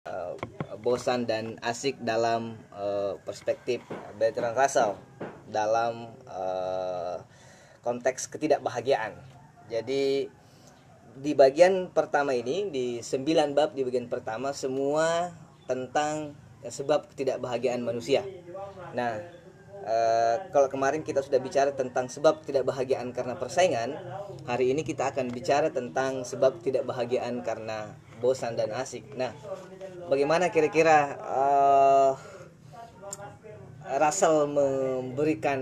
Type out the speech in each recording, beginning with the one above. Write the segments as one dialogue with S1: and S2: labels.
S1: uh, bosan dan asik dalam perspektif Bertrand Russell dalam konteks ketidakbahagiaan. Jadi di bagian pertama ini, di 9 bab di bagian pertama semua tentang sebab ketidakbahagiaan manusia. Nah, kalau kemarin kita sudah bicara tentang sebab ketidakbahagiaan karena persaingan, hari ini kita akan bicara tentang sebab ketidakbahagiaan karena bosan dan asik. Nah, bagaimana kira-kira Russell memberikan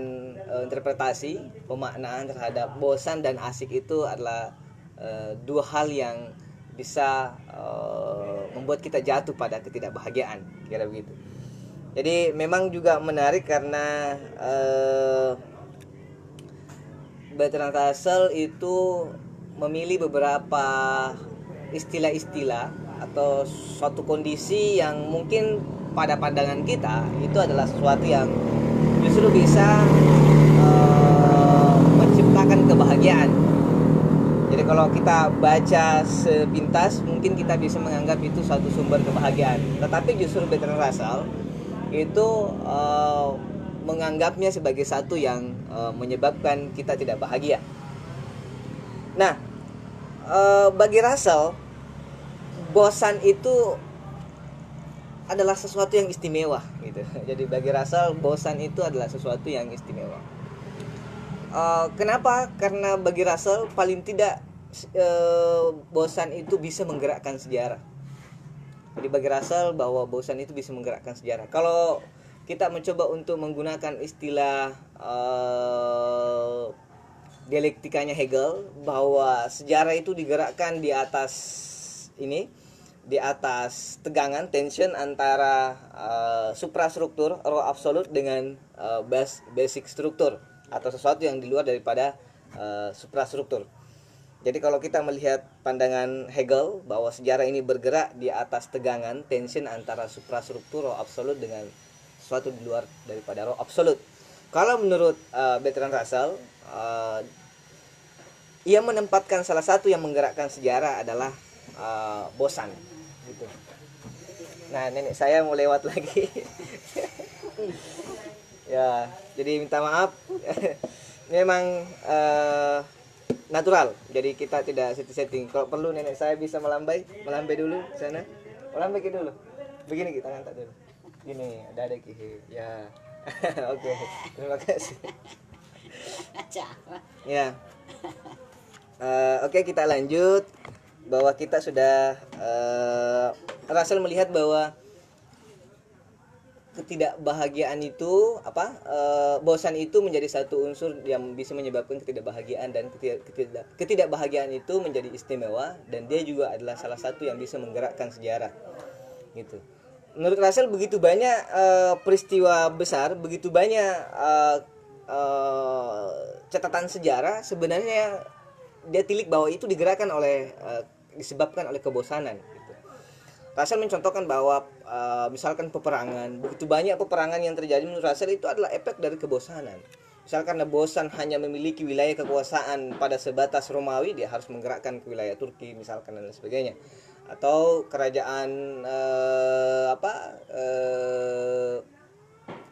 S1: interpretasi pemaknaan terhadap bosan dan asik itu adalah dua hal yang bisa membuat kita jatuh pada ketidakbahagiaan, kira begitu. Jadi memang juga menarik karena Bertrand Russell itu memilih beberapa istilah-istilah atau suatu kondisi yang mungkin pada pandangan kita itu adalah sesuatu yang justru bisa menciptakan kebahagiaan. Jadi kalau kita baca sepintas mungkin kita bisa menganggap itu suatu sumber kebahagiaan. Tetapi justru Bertrand Russell itu menganggapnya sebagai satu yang menyebabkan kita tidak bahagia. Nah, bagi Russell, bosan itu adalah sesuatu yang istimewa gitu. Jadi bagi Russell, bosan itu adalah sesuatu yang istimewa. Kenapa? Karena bagi Russell paling tidak bosan itu bisa menggerakkan sejarah. Jadi bagi Russell bahwa bosan itu bisa menggerakkan sejarah. Kalau kita mencoba untuk menggunakan istilah dialektikanya Hegel, bahwa sejarah itu digerakkan di atas tegangan, tension antara suprastruktur, raw absolute dengan basic struktur atau sesuatu yang di luar daripada suprastruktur. Jadi kalau kita melihat pandangan Hegel bahwa sejarah ini bergerak di atas tegangan, tension antara suprastruktur raw absolute dengan sesuatu di luar daripada raw absolute. Kalau menurut Bertrand Russell, ia menempatkan salah satu yang menggerakkan sejarah adalah bosan gitu. Nah, nenek saya mau lewat lagi. Ya, jadi minta maaf. Memang natural. Jadi kita tidak setting. Kalau perlu nenek saya bisa melambai dulu sana. Melambai dulu. Begini kita ngangkat dulu. Gini, ada kihi. Ya. Oke. Terima kasih. Ya. Oke, kita lanjut. Bahwa kita sudah Russell melihat bahwa ketidakbahagiaan itu bosan itu menjadi satu unsur yang bisa menyebabkan ketidakbahagiaan, dan ketidakbahagiaan itu menjadi istimewa, dan dia juga adalah salah satu yang bisa menggerakkan sejarah gitu. Menurut Russell begitu banyak peristiwa besar, begitu banyak catatan sejarah sebenarnya dia tilik bahwa itu digerakkan oleh disebabkan oleh kebosanan gitu. Russell mencontohkan bahwa misalkan peperangan, begitu banyak peperangan yang terjadi menurut Russell itu adalah efek dari kebosanan. Misalkan karena bosan hanya memiliki wilayah kekuasaan pada sebatas Romawi, dia harus menggerakkan ke wilayah Turki misalkan dan sebagainya. Atau kerajaan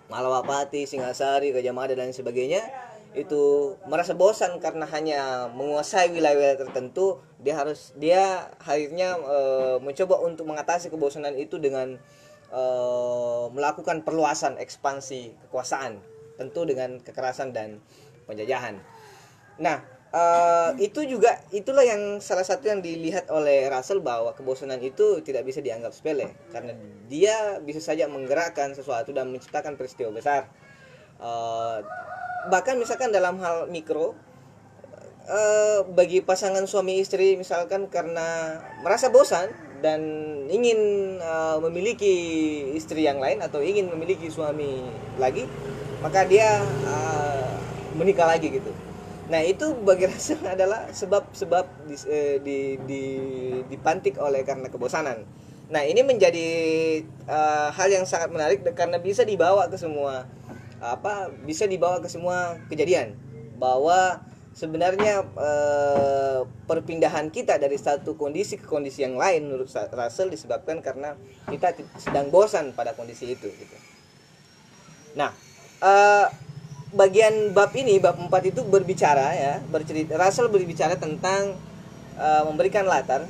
S1: Malawapati, Singasari, Gajah Mada dan sebagainya itu merasa bosan karena hanya menguasai wilayah tertentu. Dia akhirnya mencoba untuk mengatasi kebosanan itu dengan melakukan perluasan, ekspansi kekuasaan, tentu dengan kekerasan dan penjajahan. Nah, itulah yang salah satu yang dilihat oleh Russell, bahwa kebosanan itu tidak bisa dianggap sepele karena dia bisa saja menggerakkan sesuatu dan menciptakan peristiwa besar. Bahkan misalkan dalam hal mikro, bagi pasangan suami istri misalkan karena merasa bosan dan ingin memiliki istri yang lain atau ingin memiliki suami lagi, maka dia menikah lagi gitu. Nah, itu bagi Russell adalah sebab dipantik oleh karena kebosanan. Nah, ini menjadi hal yang sangat menarik karena bisa dibawa ke semua kejadian, bahwa sebenarnya perpindahan kita dari satu kondisi ke kondisi yang lain menurut Russell disebabkan karena kita sedang bosan pada kondisi itu gitu. Nah, bagian bab ini, bab 4 itu berbicara ya, Russell berbicara tentang memberikan latar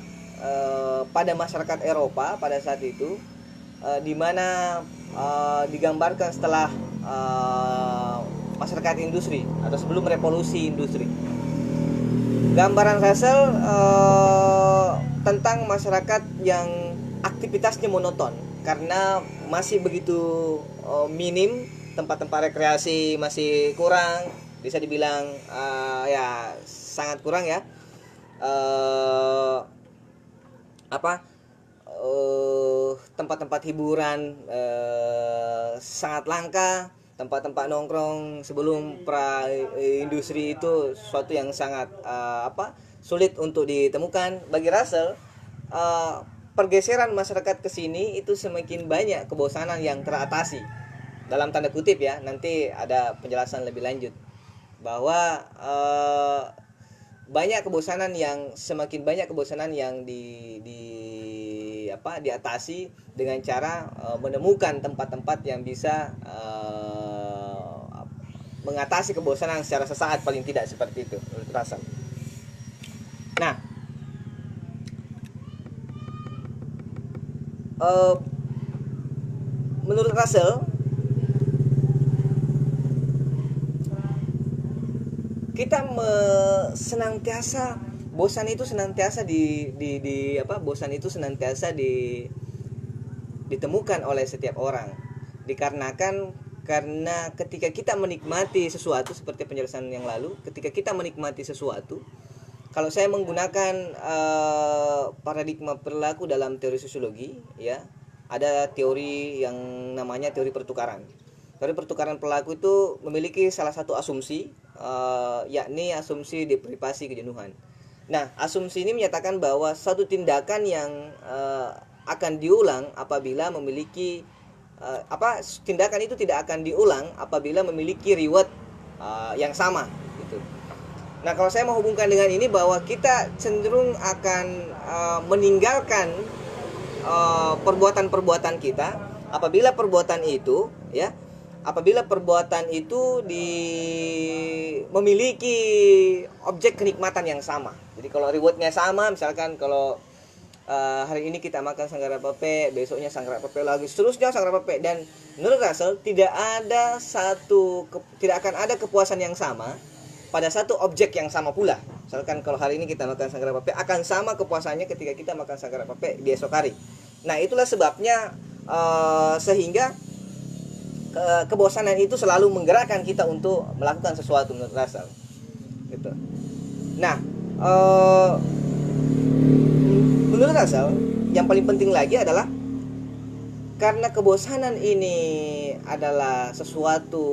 S1: pada masyarakat Eropa pada saat itu, di mana digambarkan setelah masyarakat industri atau sebelum revolusi industri. Gambaran Russell tentang masyarakat yang aktivitasnya monoton karena masih begitu minim, tempat-tempat rekreasi masih kurang, bisa dibilang ya sangat kurang ya. Tempat-tempat hiburan sangat langka, tempat-tempat nongkrong sebelum pra industri itu suatu yang sangat sulit untuk ditemukan. Bagi Russell, pergeseran masyarakat ke sini itu semakin banyak kebosanan yang teratasi, dalam tanda kutip ya, nanti ada penjelasan lebih lanjut bahwa semakin banyak kebosanan yang diatasi dengan cara menemukan tempat-tempat yang bisa mengatasi kebosanan secara sesaat, paling tidak seperti itu menurut Russell. Nah, menurut Russell, kita senantiasa bosan itu senantiasa ditemukan oleh setiap orang, dikarenakan karena ketika kita menikmati sesuatu, seperti penjelasan yang lalu, ketika kita menikmati sesuatu, kalau saya menggunakan paradigma perilaku dalam teori sosiologi ya, ada teori yang namanya teori pertukaran. Teori pertukaran perilaku itu memiliki salah satu asumsi, yakni asumsi deprivasi kejenuhan. Nah, asumsi ini menyatakan bahwa satu tindakan yang akan diulang apabila memiliki tindakan itu tidak akan diulang apabila memiliki reward yang sama gitu. Nah, kalau saya menghubungkan dengan ini bahwa kita cenderung akan meninggalkan perbuatan-perbuatan kita apabila perbuatan itu memiliki objek kenikmatan yang sama. Jadi kalau rewardnya sama, misalkan kalau hari ini kita makan sanggara pepek, besoknya sanggara pepek lagi, seterusnya sanggara pepek, dan menurut Russell tidak akan ada kepuasan yang sama pada satu objek yang sama pula. Misalkan kalau hari ini kita makan sanggara pepek, akan sama kepuasannya ketika kita makan sanggara pepek di esok hari. Nah, itulah sebabnya sehingga kebosanan itu selalu menggerakkan kita untuk melakukan sesuatu menurut Russell gitu. Nah, menurut Russell yang paling penting lagi adalah karena kebosanan ini adalah sesuatu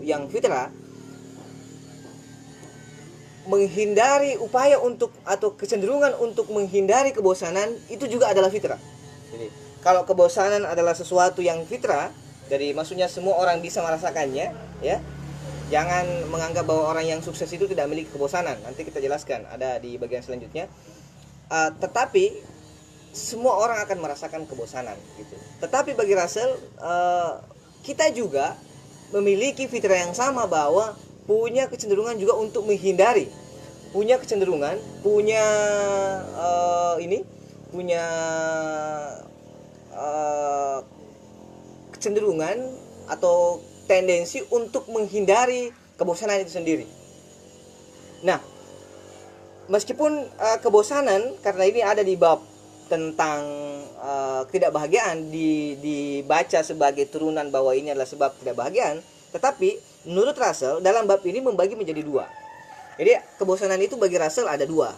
S1: yang fitrah, menghindari upaya untuk atau kecenderungan untuk menghindari kebosanan itu juga adalah fitrah. Jadi kalau kebosanan adalah sesuatu yang fitrah, dari maksudnya semua orang bisa merasakannya ya. Jangan menganggap bahwa orang yang sukses itu tidak memiliki kebosanan. Nanti kita jelaskan ada di bagian selanjutnya. Tetapi semua orang akan merasakan kebosanan gitu. Tetapi bagi Russell, kita juga memiliki fitrah yang sama bahwa punya kecenderungan juga untuk menghindari, punya kecenderungan, punya kecenderungan atau tendensi untuk menghindari kebosanan itu sendiri. Nah, meskipun kebosanan, karena ini ada di bab tentang ketidakbahagiaan, dibaca sebagai turunan bahwa ini adalah sebab ketidakbahagiaan, tetapi menurut Russell dalam bab ini membagi menjadi dua. Jadi kebosanan itu bagi Russell ada dua.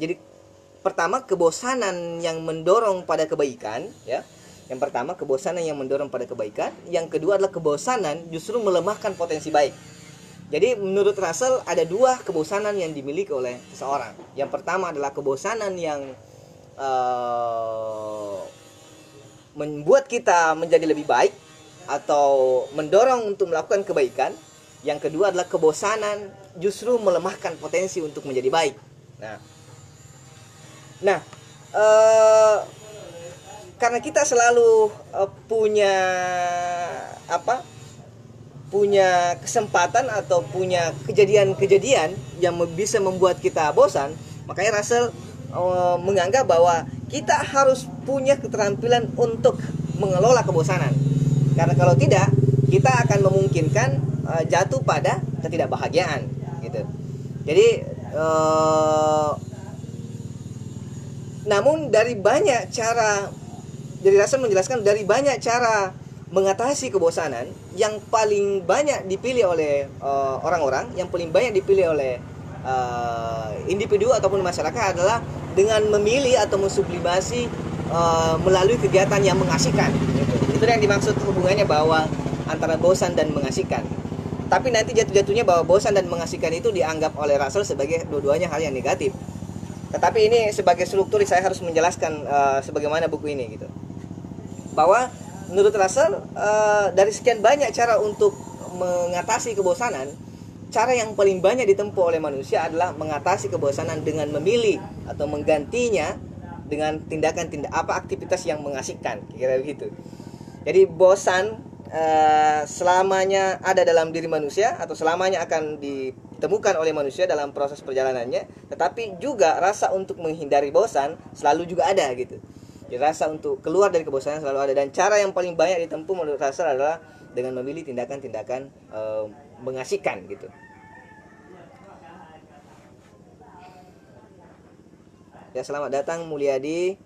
S1: Jadi pertama, kebosanan yang mendorong pada kebaikan ya. Yang pertama, kebosanan yang mendorong pada kebaikan. Yang kedua adalah kebosanan justru melemahkan potensi baik. Jadi menurut Russell ada dua kebosanan yang dimiliki oleh seseorang. Yang pertama adalah kebosanan yang membuat kita menjadi lebih baik atau mendorong untuk melakukan kebaikan. Yang kedua adalah kebosanan justru melemahkan potensi untuk menjadi baik. Nah, karena kita selalu punya kesempatan atau punya kejadian-kejadian yang bisa membuat kita bosan, makanya Russell menganggap bahwa kita harus punya keterampilan untuk mengelola kebosanan. Karena kalau tidak, kita akan memungkinkan jatuh pada ketidakbahagiaan gitu. Jadi namun dari banyak cara, jadi Russell menjelaskan dari banyak cara mengatasi kebosanan, yang paling banyak dipilih oleh orang-orang, yang paling banyak dipilih oleh individu ataupun masyarakat adalah dengan memilih atau mensublimasi melalui kegiatan yang mengasihkan. Itu yang dimaksud hubungannya bahwa antara bosan dan mengasihkan. Tapi nanti jatuh-jatuhnya bahwa bosan dan mengasihkan itu dianggap oleh Russell sebagai dua-duanya hal yang negatif. Tetapi ini sebagai struktur saya harus menjelaskan sebagaimana buku ini gitu. Bahwa menurut Russell dari sekian banyak cara untuk mengatasi kebosanan, cara yang paling banyak ditempuh oleh manusia adalah mengatasi kebosanan dengan memilih atau menggantinya dengan aktivitas yang mengasihkan, kira-kira begitu. Jadi bosan selamanya ada dalam diri manusia atau selamanya akan ditemukan oleh manusia dalam proses perjalanannya, tetapi juga rasa untuk menghindari bosan selalu juga ada gitu. Jadi rasa untuk keluar dari kebosanan selalu ada, dan cara yang paling banyak ditempuh menurut Russell adalah dengan memilih tindakan-tindakan mengasihkan gitu. Ya, selamat datang Mulyadi.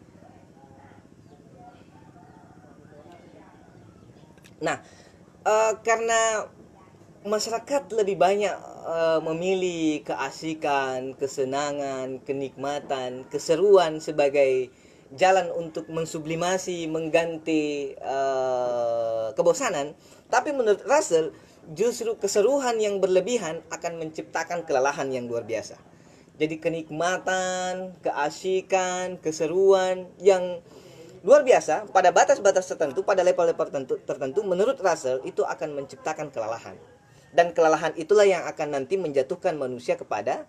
S1: Nah, karena masyarakat lebih banyak memilih keasikan, kesenangan, kenikmatan, keseruan sebagai jalan untuk mensublimasi, mengganti kebosanan. Tapi menurut Russell, justru keseruan yang berlebihan akan menciptakan kelelahan yang luar biasa. Jadi kenikmatan, keasikan, keseruan yang luar biasa pada batas-batas tertentu, pada level-level tertentu, menurut Russell itu akan menciptakan kelelahan. Dan kelelahan itulah yang akan nanti menjatuhkan manusia kepada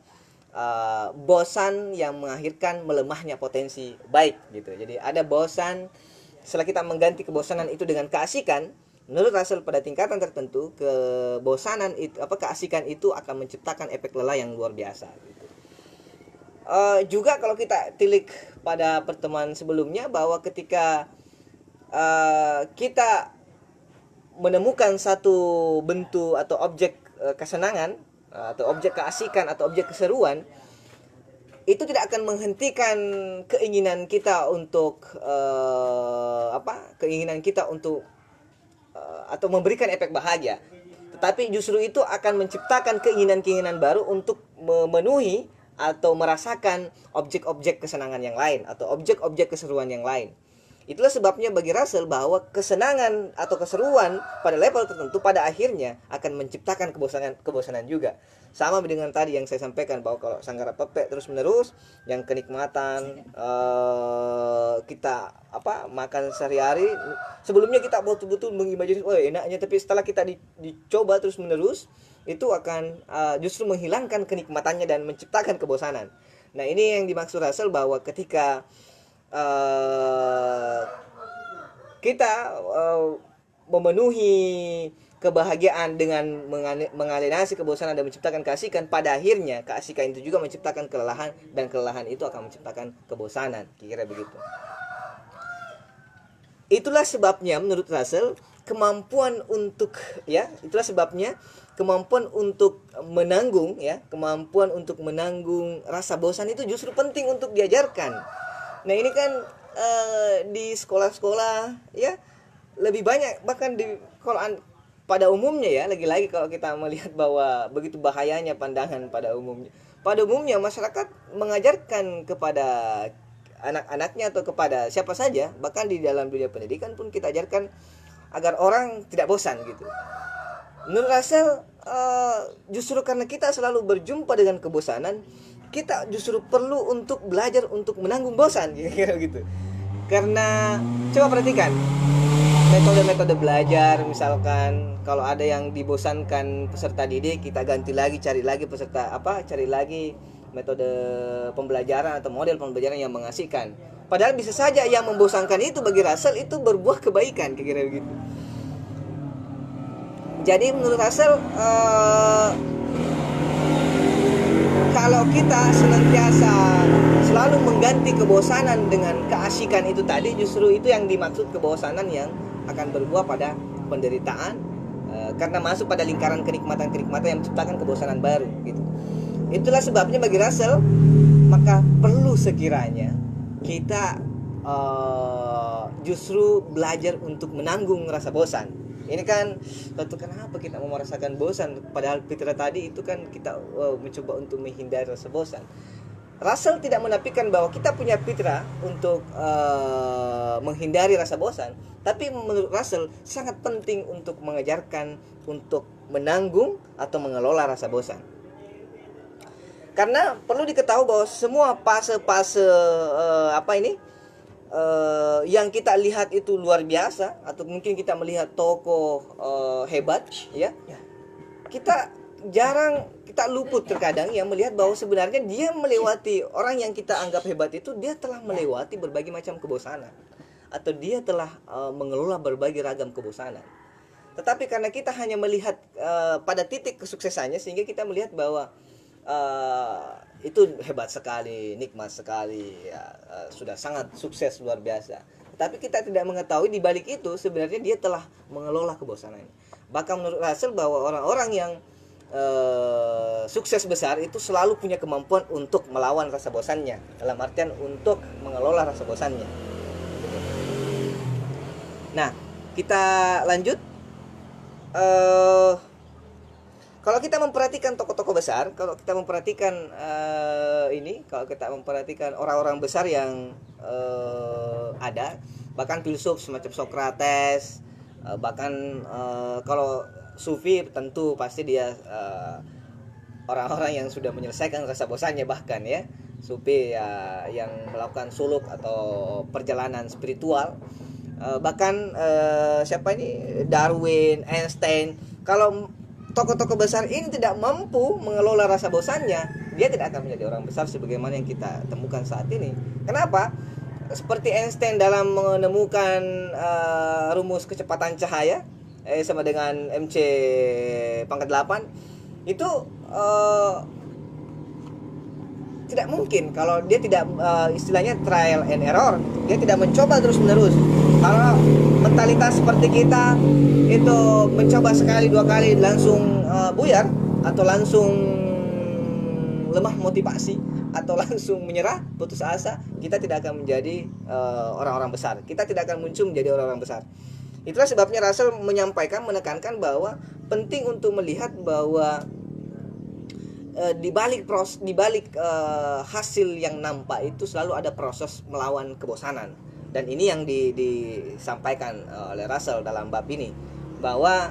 S1: bosan yang mengakhirkan melemahnya potensi baik gitu. Jadi ada bosan, setelah kita mengganti kebosanan itu dengan keasikan, menurut Russell pada tingkatan tertentu kebosanan itu keasikan itu akan menciptakan efek lelah yang luar biasa gitu. Juga kalau kita tilik pada pertemuan sebelumnya bahwa ketika kita menemukan satu bentuk atau objek kesenangan atau objek keasikan atau objek keseruan, itu tidak akan menghentikan keinginan kita untuk atau memberikan efek bahagia, tetapi justru itu akan menciptakan keinginan-keinginan baru untuk memenuhi atau merasakan objek-objek kesenangan yang lain atau objek-objek keseruan yang lain. Itulah sebabnya bagi Russell bahwa kesenangan atau keseruan pada level tertentu pada akhirnya akan menciptakan kebosanan juga. Sama dengan tadi yang saya sampaikan bahwa kalau sanggara pepek terus menerus, yang kenikmatan kita makan sehari-hari, sebelumnya kita betul-betul mengimajinasi enaknya, tapi setelah kita dicoba terus menerus, itu akan justru menghilangkan kenikmatannya dan menciptakan kebosanan. Nah, ini yang dimaksud Russell bahwa ketika kita memenuhi kebahagiaan dengan mengalinasi kebosanan dan menciptakan keasikan, pada akhirnya keasikan itu juga menciptakan kelelahan, dan kelelahan itu akan menciptakan kebosanan, kira-kira begitu. Itulah sebabnya menurut Russell kemampuan untuk menanggung rasa bosan itu justru penting untuk diajarkan. Nah, ini kan di sekolah-sekolah ya lebih banyak, bahkan di Quran pada umumnya ya, lagi-lagi kalau kita melihat bahwa begitu bahayanya pandangan pada umumnya masyarakat mengajarkan kepada anak-anaknya atau kepada siapa saja, bahkan di dalam dunia pendidikan pun kita ajarkan agar orang tidak bosan gitu. Menurut Russell, justru karena kita selalu berjumpa dengan kebosanan, kita justru perlu untuk belajar untuk menanggung bosan, kira-kira gitu. Karena coba perhatikan, metode-metode belajar, misalkan kalau ada yang dibosankan peserta didik, kita ganti lagi, cari lagi cari lagi metode pembelajaran atau model pembelajaran yang mengasihkan. Padahal bisa saja yang membosankan itu bagi Russell itu berbuah kebaikan, kira-kira begitu. Jadi menurut Russell, kalau kita senantiasa selalu mengganti kebosanan dengan keasikan itu tadi, justru itu yang dimaksud kebosanan yang akan berbuah pada penderitaan, karena masuk pada lingkaran kenikmatan-kenikmatan yang menciptakan kebosanan baru gitu. Itulah sebabnya bagi Russell, maka perlu sekiranya kita justru belajar untuk menanggung rasa bosan. Ini kan suatu kenapa kita mau merasakan bosan, padahal fitrah tadi itu kan kita mencoba untuk menghindari rasa bosan. Russell tidak menafikan bahwa kita punya fitrah untuk menghindari rasa bosan, tapi menurut Russell sangat penting untuk mengajarkan untuk menanggung atau mengelola rasa bosan. Karena perlu diketahui bahwa semua fase-fase yang kita lihat itu luar biasa, atau mungkin kita melihat tokoh hebat, ya, kita luput terkadang yang melihat bahwa sebenarnya dia melewati, orang yang kita anggap hebat itu dia telah melewati berbagai macam kebosanan, atau dia telah mengelola berbagai ragam kebosanan. Tetapi karena kita hanya melihat pada titik kesuksesannya, sehingga kita melihat bahwa itu hebat sekali, nikmat sekali, ya, sudah sangat sukses luar biasa. Tapi kita tidak mengetahui di balik itu sebenarnya dia telah mengelola kebosanan. Bahkan menurut Russell bahwa orang-orang yang sukses besar itu selalu punya kemampuan untuk melawan rasa bosannya, dalam artian untuk mengelola rasa bosannya. Nah, kita lanjut. Kalau kita memperhatikan tokoh-tokoh besar, kalau kita memperhatikan orang-orang besar yang ada, bahkan filsuf semacam Socrates, bahkan kalau sufi tentu pasti dia orang-orang yang sudah menyelesaikan rasa bosannya, bahkan ya sufi ya, yang melakukan suluk atau perjalanan spiritual, bahkan siapa ini, Darwin, Einstein. Kalau tokoh-tokoh besar ini tidak mampu mengelola rasa bosannya, dia tidak akan menjadi orang besar sebagaimana yang kita temukan saat ini. Kenapa? Seperti Einstein dalam menemukan rumus kecepatan cahaya sama dengan mc pangkat 8, itu tidak mungkin kalau dia tidak istilahnya trial and error. Dia tidak mencoba terus-menerus. Kalau mentalitas seperti kita itu mencoba sekali dua kali langsung buyar, atau langsung lemah motivasi, atau langsung menyerah, putus asa, kita tidak akan menjadi orang-orang besar. Kita tidak akan muncul menjadi orang-orang besar. Itulah sebabnya Russell menekankan bahwa penting untuk melihat bahwa di balik hasil yang nampak itu selalu ada proses melawan kebosanan. Dan ini yang disampaikan oleh Russell dalam bab ini, bahwa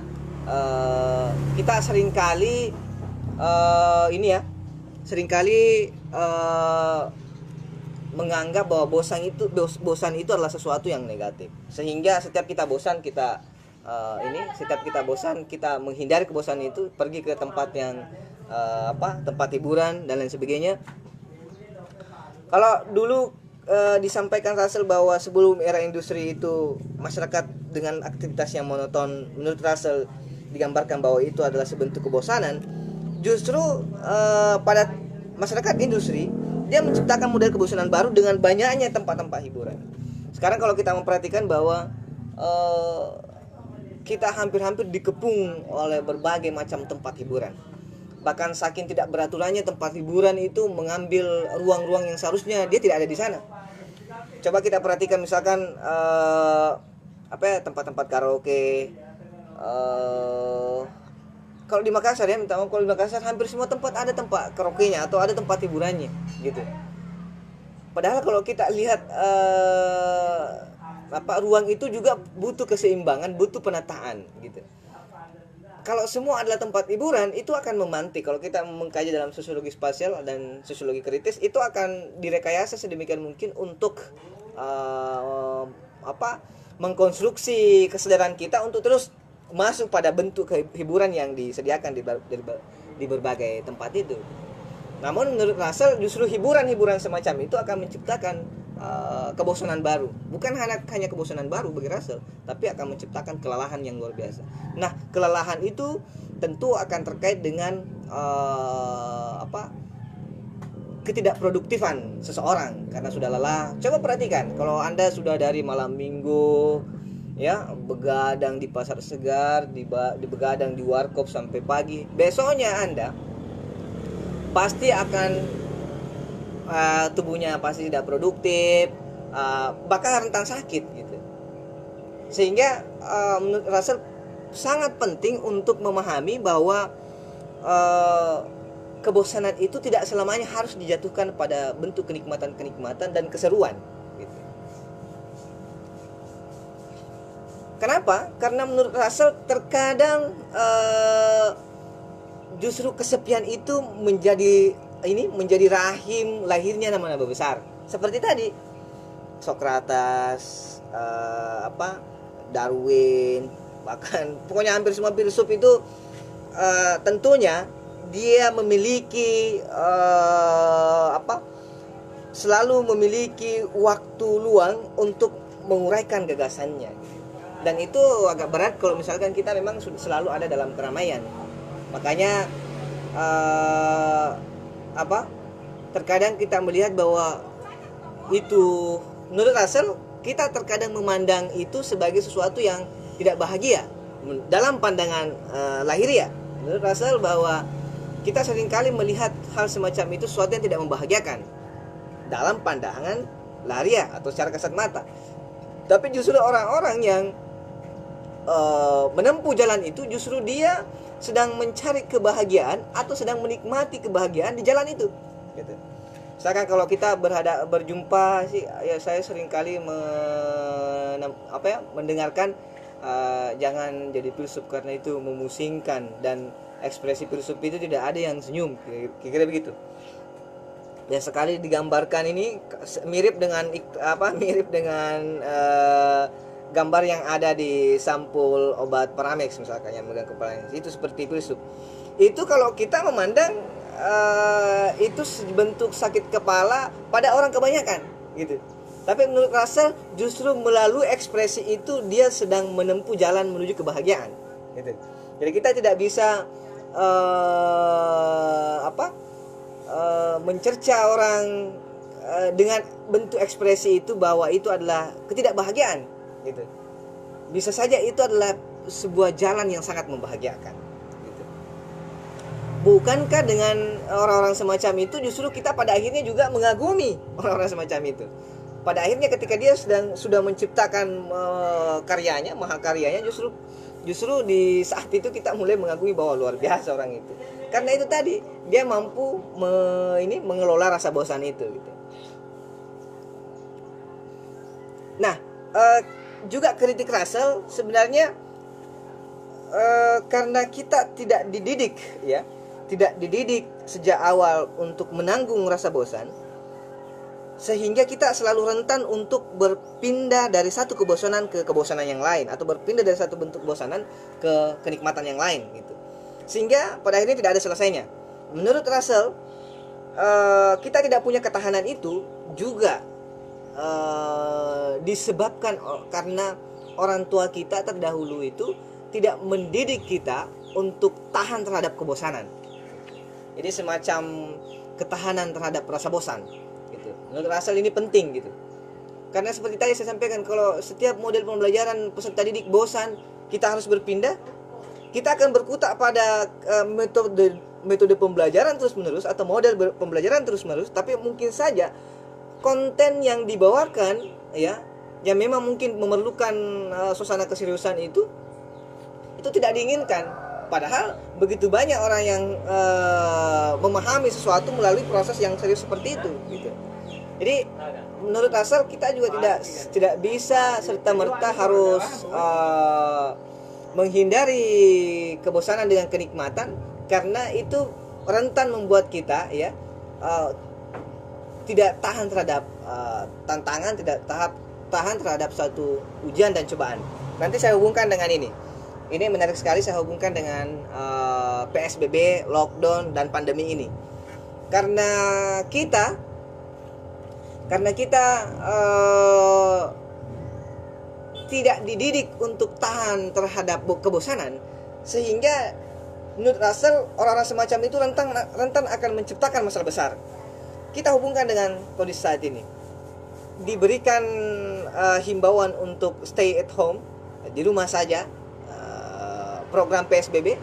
S1: kita seringkali menganggap bahwa bosan itu adalah sesuatu yang negatif, sehingga setiap kita bosan kita menghindari kebosanan itu, pergi ke tempat yang tempat hiburan dan lain sebagainya. Kalau dulu disampaikan Russell bahwa sebelum era industri itu masyarakat dengan aktivitas yang monoton, menurut Russell digambarkan bahwa itu adalah sebentuk kebosanan. Justru pada masyarakat industri dia menciptakan model kebosanan baru dengan banyaknya tempat-tempat hiburan. Sekarang kalau kita memperhatikan bahwa kita hampir-hampir dikepung oleh berbagai macam tempat hiburan. Bahkan saking tidak beraturannya tempat hiburan itu mengambil ruang-ruang yang seharusnya dia tidak ada di sana. Coba kita perhatikan misalkan tempat-tempat karaoke. Kalau di Makassar ya, kalau di Makassar hampir semua tempat ada tempat karaoke-nya atau ada tempat hiburannya gitu. Padahal kalau kita lihat ruang itu juga butuh keseimbangan, butuh penataan gitu. Kalau semua adalah tempat hiburan, itu akan memantik. Kalau kita mengkaji dalam sosiologi spasial dan sosiologi kritis, itu akan direkayasa sedemikian mungkin untuk mengkonstruksi kesadaran kita untuk terus masuk pada bentuk hiburan yang disediakan di berbagai tempat itu. Namun menurut Russell justru hiburan-hiburan semacam itu akan menciptakan kebosanan baru. Bukan hanya kebosanan baru bagi Russell, tapi akan menciptakan kelelahan yang luar biasa. Nah, kelelahan itu tentu akan terkait dengan ketidakproduktifan seseorang karena sudah lelah. Coba perhatikan, kalau Anda sudah dari malam minggu ya begadang di pasar segar, begadang di warkop sampai pagi, besoknya Anda pasti akan tubuhnya pasti tidak produktif, bahkan rentan sakit gitu. Sehingga menurut Russell sangat penting untuk memahami bahwa kebosanan itu tidak selamanya harus dijatuhkan pada bentuk kenikmatan dan keseruan gitu. Kenapa? Karena menurut Russell terkadang justru kesepian itu menjadi rahim lahirnya nama-nama besar. Seperti tadi Socrates, Darwin, bahkan pokoknya hampir semua filsuf itu tentunya dia memiliki selalu memiliki waktu luang untuk menguraikan gagasannya. Dan itu agak berat kalau misalkan kita memang selalu ada dalam keramaian. Makanya terkadang kita melihat bahwa itu menurut Russell kita terkadang memandang itu sebagai sesuatu yang tidak bahagia dalam pandangan lahiriah. Menurut Russell bahwa kita seringkali melihat hal semacam itu sesuatu yang tidak membahagiakan dalam pandangan lahiriah atau secara kasat mata. Tapi justru orang-orang yang menempuh jalan itu justru dia sedang mencari kebahagiaan atau sedang menikmati kebahagiaan di jalan itu gitu. Misalkan kalau kita berjumpa sih ya, saya seringkali mendengarkan jangan jadi filsuf karena itu memusingkan, dan ekspresi filsuf itu tidak ada yang senyum, kira-kira begitu. Ya, sekali digambarkan ini mirip dengan gambar yang ada di sampul obat Paramex misalkan yang megang kepala, itu seperti filsuf. Itu kalau kita memandang itu bentuk sakit kepala pada orang kebanyakan gitu. Tapi menurut Russell justru melalui ekspresi itu dia sedang menempuh jalan menuju kebahagiaan gitu. Jadi kita tidak bisa mencerca orang dengan bentuk ekspresi itu bahwa itu adalah ketidakbahagiaan gitu. Bisa saja itu adalah sebuah jalan yang sangat membahagiakan gitu. Bukankah dengan orang-orang semacam itu justru kita pada akhirnya juga mengagumi orang-orang semacam itu. Pada akhirnya ketika dia sudah menciptakan karyanya, mahakaryanya, justru di saat itu kita mulai mengagumi bahwa luar biasa orang itu. Karena itu tadi dia mampu mengelola rasa bosan itu gitu. Nah, juga kritik Russell sebenarnya karena kita tidak dididik sejak awal untuk menanggung rasa bosan, sehingga kita selalu rentan untuk berpindah dari satu kebosanan ke kebosanan yang lain, atau berpindah dari satu bentuk kebosanan ke kenikmatan yang lain gitu. Sehingga pada akhirnya tidak ada selesainya. Menurut Russell, kita tidak punya ketahanan itu juga disebabkan karena orang tua kita terdahulu itu tidak mendidik kita untuk tahan terhadap kebosanan. Jadi semacam ketahanan terhadap rasa bosan gitu. Menurut Russell ini penting gitu. Karena seperti tadi saya sampaikan, kalau setiap model pembelajaran peserta didik bosan, kita harus berpindah, kita akan berkutat pada metode pembelajaran terus-menerus atau model pembelajaran terus-menerus, tapi mungkin saja konten yang dibawakan yang memang mungkin memerlukan suasana keseriusan itu tidak diinginkan. Padahal begitu banyak orang yang memahami sesuatu melalui proses yang serius seperti itu gitu. Jadi menurut Russell kita juga tidak bisa serta-merta harus menghindari kebosanan dengan kenikmatan, karena itu rentan membuat kita tidak tahan terhadap tantangan, tidak tahan terhadap suatu ujian dan cobaan. Nanti saya hubungkan dengan ini. Ini menarik sekali, saya hubungkan dengan PSBB, lockdown, dan pandemi ini. Karena kita tidak dididik untuk tahan terhadap kebosanan, sehingga menurut Russell orang-orang semacam itu rentan akan menciptakan masalah besar. Kita hubungkan dengan kondisi saat ini. Diberikan himbauan untuk stay at home, di rumah saja, program PSBB.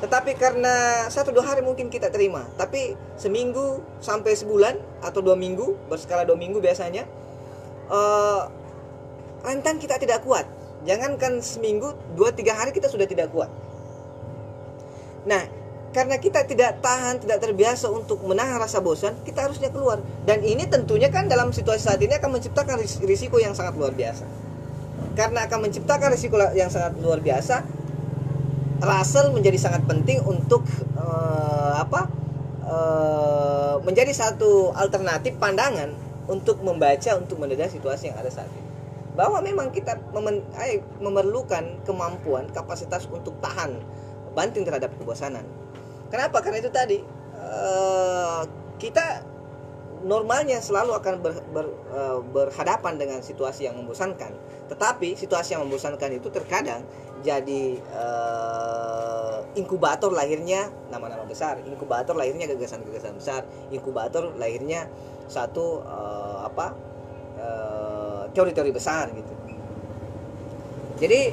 S1: Tetapi karena 1-2 hari mungkin kita terima, tapi seminggu sampai sebulan atau 2 minggu, berskala 2 minggu biasanya, rentan kita tidak kuat. Jangankan seminggu, 2-3 hari kita sudah tidak kuat. Nah, karena kita tidak tahan, tidak terbiasa untuk menahan rasa bosan, kita harusnya keluar. Dan ini tentunya kan dalam situasi saat ini akan menciptakan risiko yang sangat luar biasa. Karena akan menciptakan risiko yang sangat luar biasa, Russell menjadi sangat penting untuk menjadi satu alternatif pandangan untuk membaca, untuk mendedah situasi yang ada saat ini. Bahwa memang kita memerlukan kemampuan, kapasitas untuk tahan banting terhadap kebosanan. Kenapa? Karena itu tadi kita normalnya selalu akan berhadapan dengan situasi yang membosankan. Tetapi situasi yang membosankan itu terkadang jadi inkubator lahirnya nama-nama besar, inkubator lahirnya gagasan-gagasan besar, inkubator lahirnya satu teori-teori besar gitu. Jadi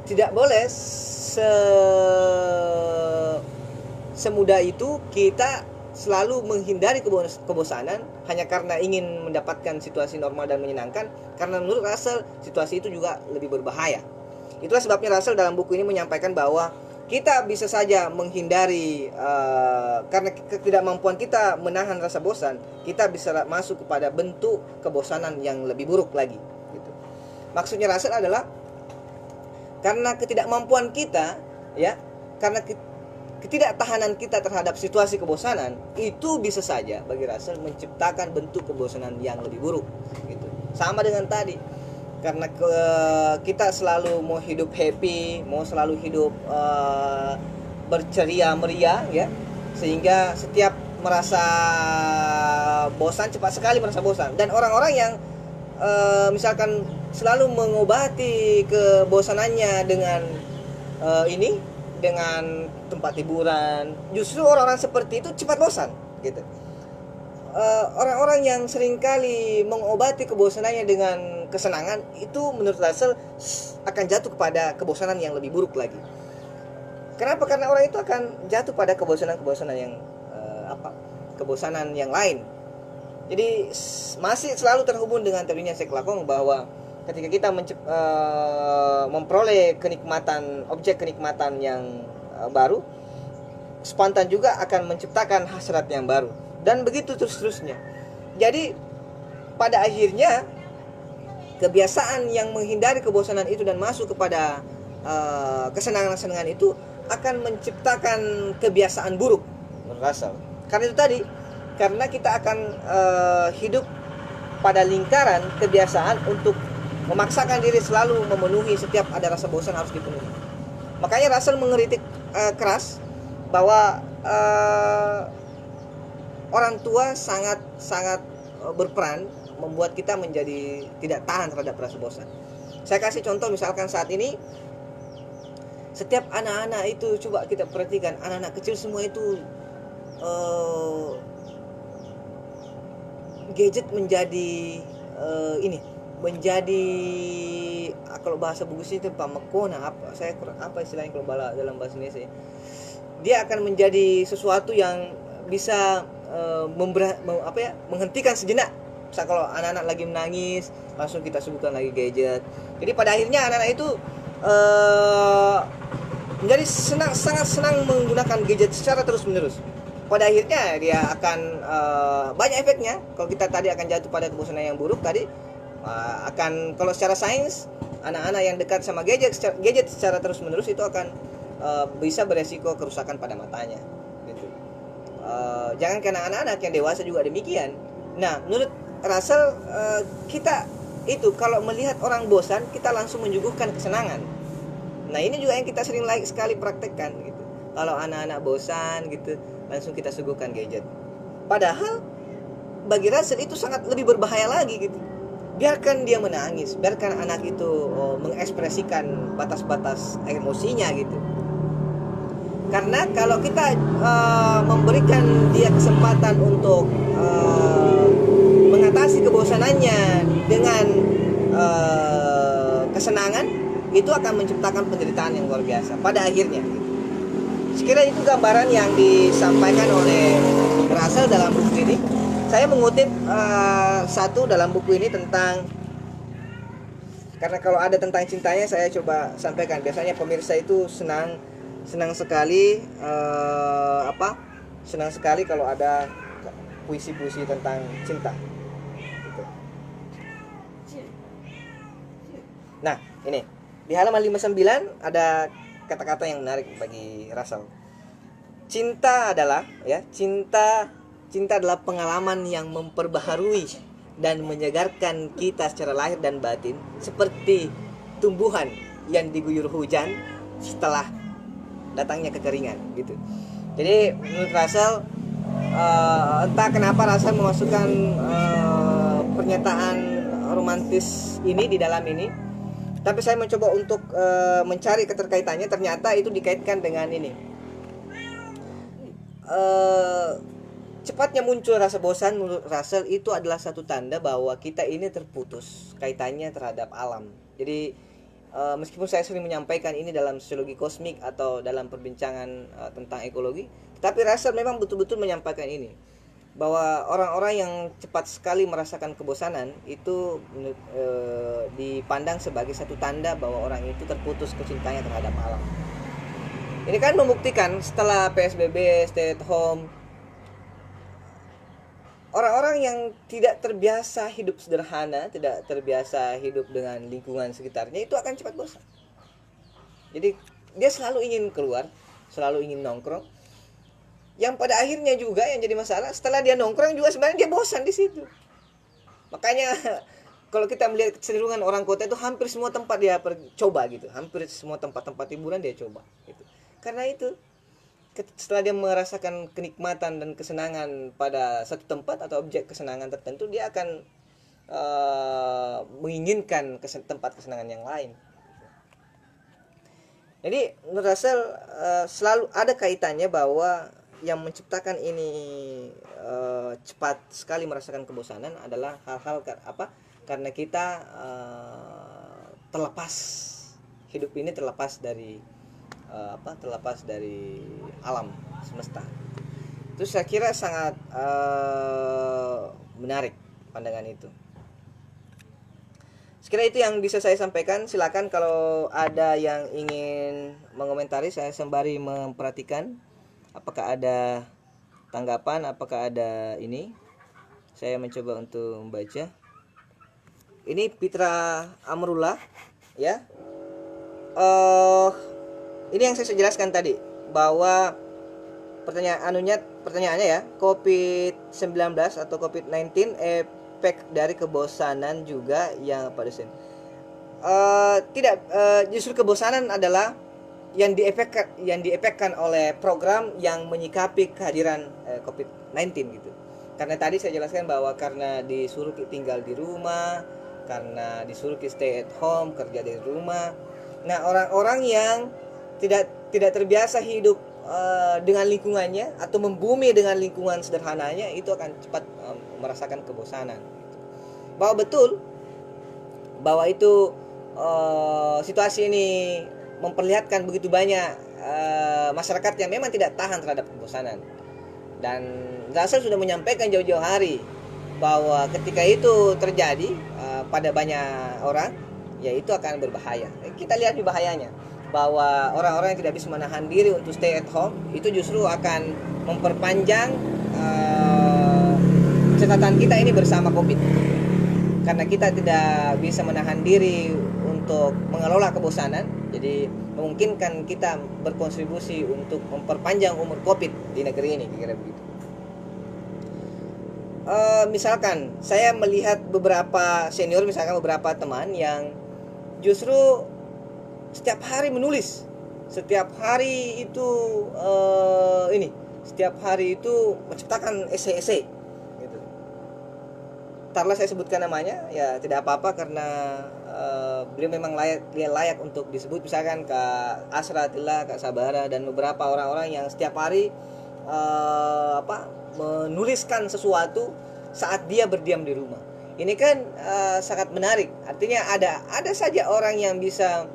S1: tidak boleh semudah itu kita selalu menghindari kebosanan hanya karena ingin mendapatkan situasi normal dan menyenangkan, karena menurut Russell situasi itu juga lebih berbahaya. Itulah sebabnya Russell dalam buku ini menyampaikan bahwa kita bisa saja menghindari karena ketidakmampuan kita menahan rasa bosan, kita bisa masuk kepada bentuk kebosanan yang lebih buruk lagi gitu. Maksudnya Russell adalah karena ketidakmampuan kita, ya, karena ketidaktahanan kita terhadap situasi kebosanan, itu bisa saja bagi Russell menciptakan bentuk kebosanan yang lebih buruk gitu. Sama dengan tadi, karena kita selalu mau hidup happy, mau selalu hidup berceria meriah, ya, sehingga setiap merasa bosan cepat sekali merasa bosan. Dan orang-orang yang misalkan selalu mengobati kebosanannya dengan dengan tempat hiburan, justru orang-orang seperti itu cepat bosan gitu. Orang-orang yang seringkali mengobati kebosanannya dengan kesenangan, itu menurut Russell akan jatuh kepada kebosanan yang lebih buruk lagi. Kenapa? Karena orang itu akan jatuh pada kebosanan-kebosanan yang kebosanan yang lain. Jadi masih selalu terhubung dengan teorinya Seklakong bahwa ketika kita memperoleh objek kenikmatan yang baru, spontan juga akan menciptakan hasrat yang baru, dan begitu terus-terusnya. Jadi pada akhirnya kebiasaan yang menghindari kebosanan itu dan masuk kepada kesenangan-kesenangan itu akan menciptakan kebiasaan buruk menurut Russell. Karena itu tadi, karena kita akan hidup pada lingkaran kebiasaan untuk memaksakan diri selalu memenuhi, setiap ada rasa bosan harus dipenuhi. Makanya Russell mengkritik keras bahwa orang tua sangat berperan membuat kita menjadi tidak tahan terhadap rasa bosan. Saya kasih contoh, misalkan saat ini setiap anak-anak itu, coba kita perhatikan, anak-anak kecil semua itu gadget menjadi menjadi kalau bahasa bagusnya itu pamekona, apa istilahnya kalau dalam bahasa Indonesia, dia akan menjadi sesuatu yang bisa menghentikan sejenak. Misal kalau anak-anak lagi menangis, langsung kita sebutkan lagi gadget. Jadi pada akhirnya anak-anak itu menjadi sangat senang menggunakan gadget secara terus-menerus. Pada akhirnya dia akan banyak efeknya. Kalau kita tadi akan jatuh pada kebosanan yang buruk tadi, akan, kalau secara sains, anak-anak yang dekat sama gadget secara terus-menerus itu akan bisa beresiko kerusakan pada matanya gitu. jangan karena anak-anak, yang dewasa juga demikian. Nah, menurut Russell, kita itu kalau melihat orang bosan, kita langsung menyuguhkan kesenangan. Nah, ini juga yang kita sering sekali praktekkan gitu. Kalau anak-anak bosan gitu, langsung kita suguhkan gadget. Padahal bagi Russell itu sangat lebih berbahaya lagi gitu. Biarkan dia menangis, biarkan anak itu mengekspresikan batas-batas emosinya gitu. Karena kalau kita memberikan dia kesempatan untuk mengatasi kebosanannya dengan kesenangan, itu akan menciptakan penderitaan yang luar biasa pada akhirnya. Sekiranya itu gambaran yang disampaikan oleh Russell dalam buku ini. Saya mengutip satu dalam buku ini tentang, karena kalau ada tentang cintanya saya coba sampaikan. Biasanya pemirsa itu senang sekali senang sekali kalau ada puisi-puisi tentang cinta gitu. Nah, ini di halaman 59 ada kata-kata yang menarik bagi Russell. Cinta adalah adalah pengalaman yang memperbaharui dan menyegarkan kita secara lahir dan batin, seperti tumbuhan yang diguyur hujan setelah datangnya kekeringan gitu. Jadi menurut Russell, entah kenapa Russell memasukkan pernyataan romantis ini di dalam ini, tapi saya mencoba untuk mencari keterkaitannya. Ternyata itu dikaitkan dengan ini, cepatnya muncul rasa bosan. Menurut Russell itu adalah satu tanda bahwa kita ini terputus kaitannya terhadap alam. Jadi meskipun saya sering menyampaikan ini dalam sosiologi kosmik atau dalam perbincangan tentang ekologi, tapi Russell memang betul-betul menyampaikan ini, bahwa orang-orang yang cepat sekali merasakan kebosanan itu dipandang sebagai satu tanda bahwa orang itu terputus kecintanya terhadap alam. Ini kan membuktikan setelah PSBB, stay at home, orang-orang yang tidak terbiasa hidup sederhana, tidak terbiasa hidup dengan lingkungan sekitarnya, itu akan cepat bosan. Jadi dia selalu ingin keluar, selalu ingin nongkrong. Yang pada akhirnya juga yang jadi masalah, setelah dia nongkrong juga sebenarnya dia bosan di situ. Makanya kalau kita melihat kecenderungan orang kota itu, hampir semua tempat dia coba gitu, hampir semua tempat-tempat hiburan dia coba gitu. Karena itu, setelah dia merasakan kenikmatan dan kesenangan pada satu tempat atau objek kesenangan tertentu, dia akan menginginkan tempat kesenangan yang lain. Jadi menurut Russell, selalu ada kaitannya bahwa yang menciptakan ini cepat sekali merasakan kebosanan adalah hal-hal karena kita terlepas, hidup ini terlepas dari alam semesta. Itu saya kira sangat menarik pandangan itu. Sekira itu yang bisa saya sampaikan. Silakan kalau ada yang ingin mengomentari, saya sembari memperhatikan apakah ada tanggapan, apakah ada ini. Saya mencoba untuk membaca. Ini Pitra Amrullah, ya. Ini yang saya jelaskan tadi, bahwa pertanyaannya ya, COVID-19 atau COVID-19 efek dari kebosanan juga yang pada sini. Tidak, justru kebosanan adalah yang diefekkan oleh program yang menyikapi kehadiran COVID-19 gitu. Karena tadi saya jelaskan bahwa karena disuruh tinggal di rumah, karena disuruh stay at home, kerja dari rumah. Nah, orang-orang yang tidak terbiasa hidup dengan lingkungannya atau membumi dengan lingkungan sederhananya, itu akan cepat merasakan kebosanan. Bahwa betul bahwa itu situasi ini memperlihatkan begitu banyak masyarakat yang memang tidak tahan terhadap kebosanan. Dan Russell sudah menyampaikan jauh-jauh hari bahwa ketika itu terjadi pada banyak orang, ya itu akan berbahaya. Kita lihat di bahayanya, bahwa orang-orang yang tidak bisa menahan diri untuk stay at home itu justru akan memperpanjang catatan kita ini bersama COVID. Karena kita tidak bisa menahan diri untuk mengelola kebosanan, jadi memungkinkan kita berkontribusi untuk memperpanjang umur COVID di negeri ini, kira-kira begitu. misalkan saya melihat beberapa senior, misalkan beberapa teman yang justru setiap hari menulis, setiap hari itu setiap hari itu menciptakan esai-esai gitu. Taruhlah saya sebutkan namanya, ya tidak apa-apa karena beliau memang layak untuk disebut, misalkan Kak Asratillah, Kak Sabara, dan beberapa orang-orang yang setiap hari menuliskan sesuatu saat dia berdiam di rumah. Ini kan sangat menarik. Artinya ada saja orang yang bisa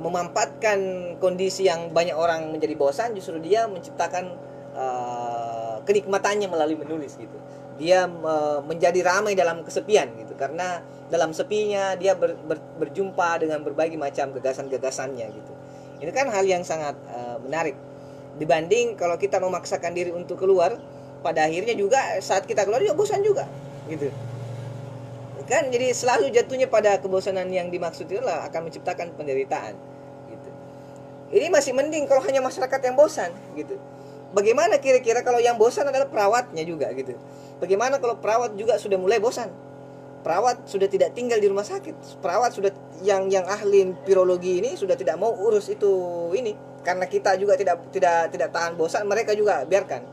S1: memanfaatkan kondisi yang banyak orang menjadi bosan, justru dia menciptakan kenikmatannya melalui menulis gitu. Dia menjadi ramai dalam kesepian gitu, karena dalam sepinya dia berjumpa dengan berbagai macam gagasan-gagasannya gitu. Ini kan hal yang sangat menarik. Dibanding kalau kita memaksakan diri untuk keluar, pada akhirnya juga saat kita keluar juga bosan juga gitu. Kan jadi selalu jatuhnya pada kebosanan yang dimaksud itulah akan menciptakan penderitaan gitu. Ini masih mending kalau hanya masyarakat yang bosan gitu. Bagaimana kira-kira kalau yang bosan adalah perawatnya juga gitu. Bagaimana kalau perawat juga sudah mulai bosan? Perawat sudah tidak tinggal di rumah sakit. Perawat sudah yang ahli virologi ini sudah tidak mau urus itu ini, karena kita juga tidak tahan bosan, mereka juga biarkan.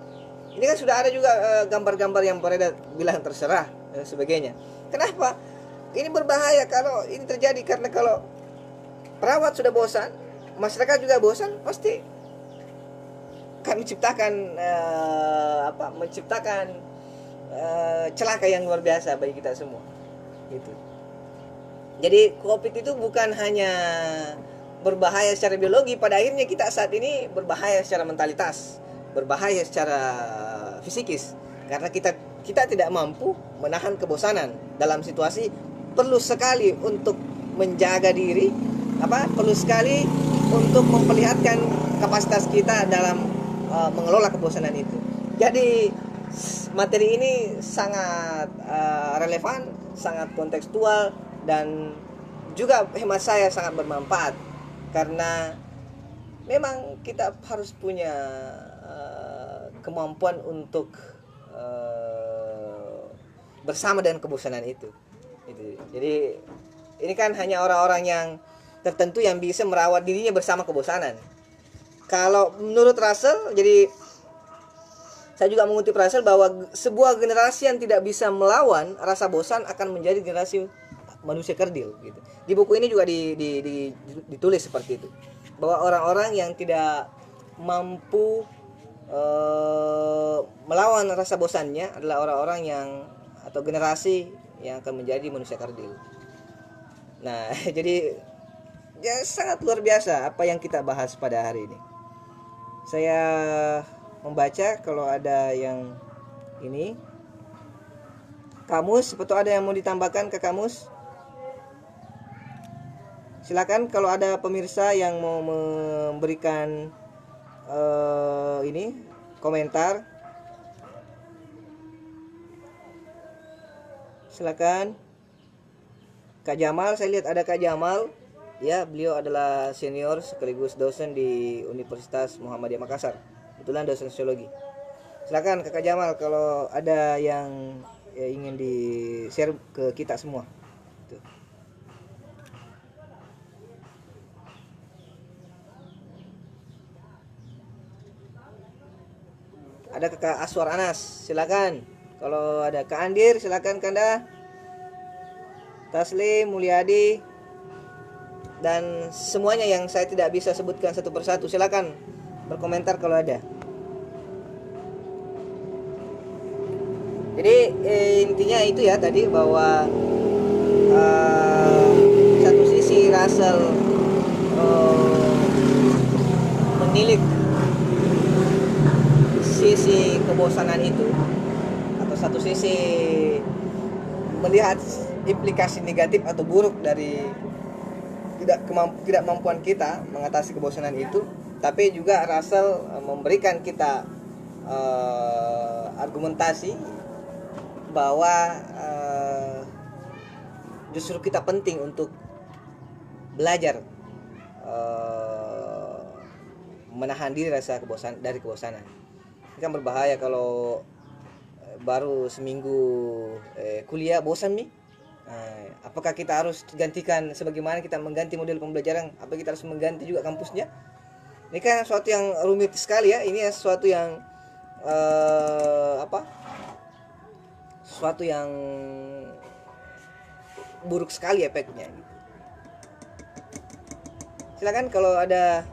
S1: Ini kan sudah ada juga gambar-gambar yang beredar bilang terserah dan sebagainya. Kenapa? Ini berbahaya kalau ini terjadi, karena kalau perawat sudah bosan, masyarakat juga bosan, pasti akan menciptakan celaka yang luar biasa bagi kita semua. Gitu. Jadi COVID itu bukan hanya berbahaya secara biologi, pada akhirnya kita saat ini berbahaya secara mentalitas, berbahaya secara fisikis, karena kita tidak mampu menahan kebosanan dalam situasi. Perlu sekali untuk menjaga diri, perlu sekali untuk memperlihatkan kapasitas kita dalam mengelola kebosanan itu. Jadi materi ini sangat relevan, sangat kontekstual, dan juga hemat saya sangat bermanfaat, karena memang kita harus punya kemampuan untuk bersama dengan kebosanan itu. Jadi ini kan hanya orang-orang yang tertentu yang bisa merawat dirinya bersama kebosanan. Kalau menurut Russell, jadi saya juga mengutip Russell bahwa sebuah generasi yang tidak bisa melawan rasa bosan akan menjadi generasi manusia kerdil gitu. Di buku ini juga ditulis seperti itu, bahwa orang-orang yang tidak mampu melawan rasa bosannya adalah orang-orang yang atau generasi yang akan menjadi manusia kerdil. Nah, jadi ya sangat luar biasa apa yang kita bahas pada hari ini. Saya membaca kalau ada yang ini kamus, betul ada yang mau ditambahkan ke kamus? Silakan kalau ada pemirsa yang mau memberikan ini komentar, silakan. Kak Jamal, saya lihat ada Kak Jamal. Ya, beliau adalah senior sekaligus dosen di Universitas Muhammadiyah Makassar. Kebetulan dosen sosiologi. Silakan Kak Jamal kalau ada yang ingin di-share ke kita semua. Tuh. Ada Kak Aswar Anas, silakan. Kalau ada Kak Andir, silakan Kanda. Taslim, Mulyadi, dan semuanya yang saya tidak bisa sebutkan satu persatu, silakan berkomentar kalau ada. Jadi intinya itu ya tadi, bahwa satu sisi Russell menilik sisi kebosanan itu, atau satu sisi melihat implikasi negatif atau buruk dari tidak kemampuan kita mengatasi kebosanan itu, tapi juga Russell memberikan kita argumentasi bahwa justru kita penting untuk belajar menahan diri dari kebosanan. Ini kan berbahaya kalau baru seminggu kuliah bosan nih. Apakah kita harus gantikan sebagaimana kita mengganti model pembelajaran? Apa kita harus mengganti juga kampusnya? Ini kan sesuatu yang rumit sekali ya. Ini sesuatu yang sesuatu yang buruk sekali efeknya. Silakan kalau ada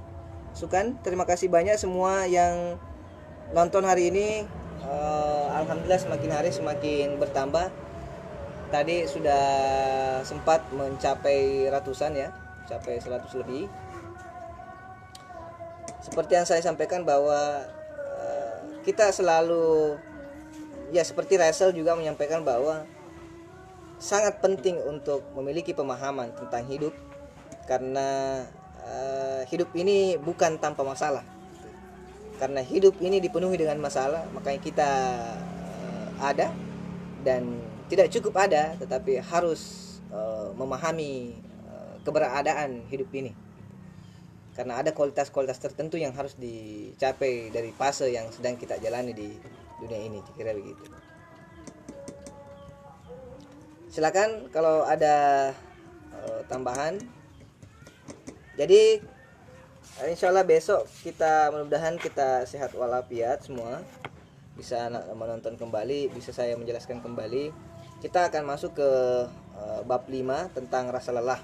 S1: masukan. Terima kasih banyak semua yang nonton hari ini. Alhamdulillah semakin hari semakin bertambah. Tadi sudah sempat mencapai ratusan ya, mencapai 100 lebih. Seperti yang saya sampaikan bahwa kita selalu ya, seperti Russell juga menyampaikan bahwa sangat penting untuk memiliki pemahaman tentang hidup, karena hidup ini bukan tanpa masalah. Karena hidup ini dipenuhi dengan masalah, makanya kita ada, dan tidak cukup ada, tetapi harus memahami keberadaan hidup ini. Karena ada kualitas-kualitas tertentu yang harus dicapai dari fase yang sedang kita jalani di dunia ini, kira begitu. Silakan kalau ada tambahan. Jadi insya Allah besok kita mudah-mudahan kita sehat walafiat semua, bisa menonton kembali, bisa saya menjelaskan kembali. Kita akan masuk ke bab 5 tentang rasa lelah.